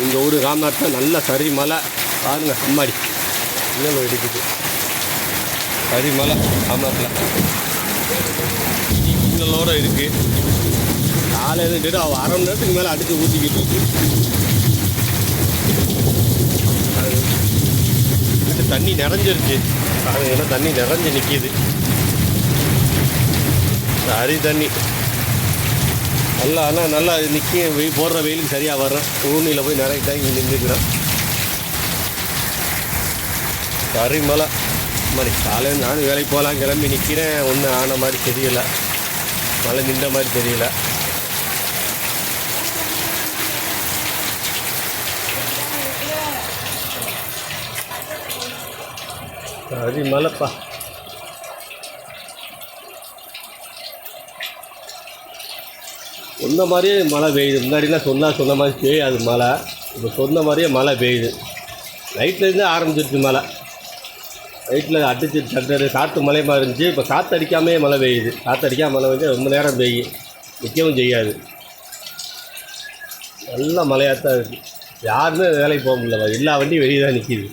எங்கள் ஊர் ராம்நாட்டில் நல்ல சரி மலை பாருங்கள். அம்மாடி இன்னும் இருக்குது சரி மலை ராம்நாட்டில் இன்னலோடு இருக்குது. காலையில் இருந்துட்டு அவள் அரை மணி நேரத்துக்கு மேலே அடித்து ஊற்றிக்கிட்டு இருக்கு. தண்ணி நிறைஞ்சிருச்சு. அதுங்கன்னா தண்ணி நிறைஞ்சு நிற்கிது. சரி தண்ணி நல்லா ஆனால் நல்லா நிற்க போடுற வெயிலுக்கு சரியாக வர்றேன். ஊனியில் போய் நிறைய டைம் இங்கே நின்றுக்கிறேன். சரி மலை மாதிரி காலையில் நானும் வேலைக்கு போகலாம் கிளம்பி நிற்கிறேன். ஒன்றும் ஆன மாதிரி தெரியலை. மழை நின்ற மாதிரி தெரியல. சரி மழைப்பா. சொன்ன மாதிரியே மழை பெய்யுது. முன்னாடிலாம் சொன்ன மாதிரி பெய்யாது மழை. இப்போ சொன்ன மாதிரியே மழை பெய்யுது. நைட்லேருந்து ஆரம்பிச்சிருச்சு மழை. நைட்டில் அடிச்சு தட்டுறது காற்று மழையமாக இருந்துச்சு. இப்போ காற்று அடிக்காமே மழை பெய்யுது. காற்று அடிக்காமல் மழை பெய்ஞ்சு ரொம்ப நேரம் பெய்யும், நிற்கவும் செய்யாது. நல்ல மழையாக தான் இருக்குது. யாருமே வேலைக்கு போக முடியல. எல்லா வண்டியும் வெளியே தான் நிற்கிது.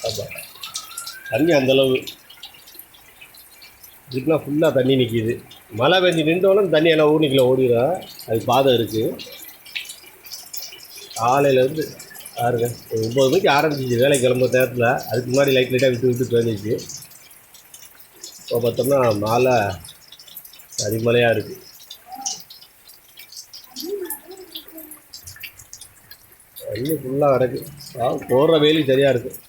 ஆமாம், தண்ணி அந்தளவு இதுக்குலாம் ஃபுல்லாக தண்ணி நிற்கிது. மழை பெஞ்சு நின்றோன்னு தண்ணி எல்லாம் ஊருக்குள்ளே ஓடிடும். அது பாதை இருக்குது. காலையிலேருந்து பாருங்க 9 மணிக்கு ஆரம்பிச்சிச்சு வேலை கிளம்புற நேரத்தில். அதுக்கு முன்னாடி லைட்டாக விட்டு போயிருந்துச்சு. இப்போ பார்த்தோம்னா மழை சரிமலையாக இருக்குது. தண்ணி ஃபுல்லாக கிடக்கு. போடுற வெயிலுக்கு சரியாக இருக்குது.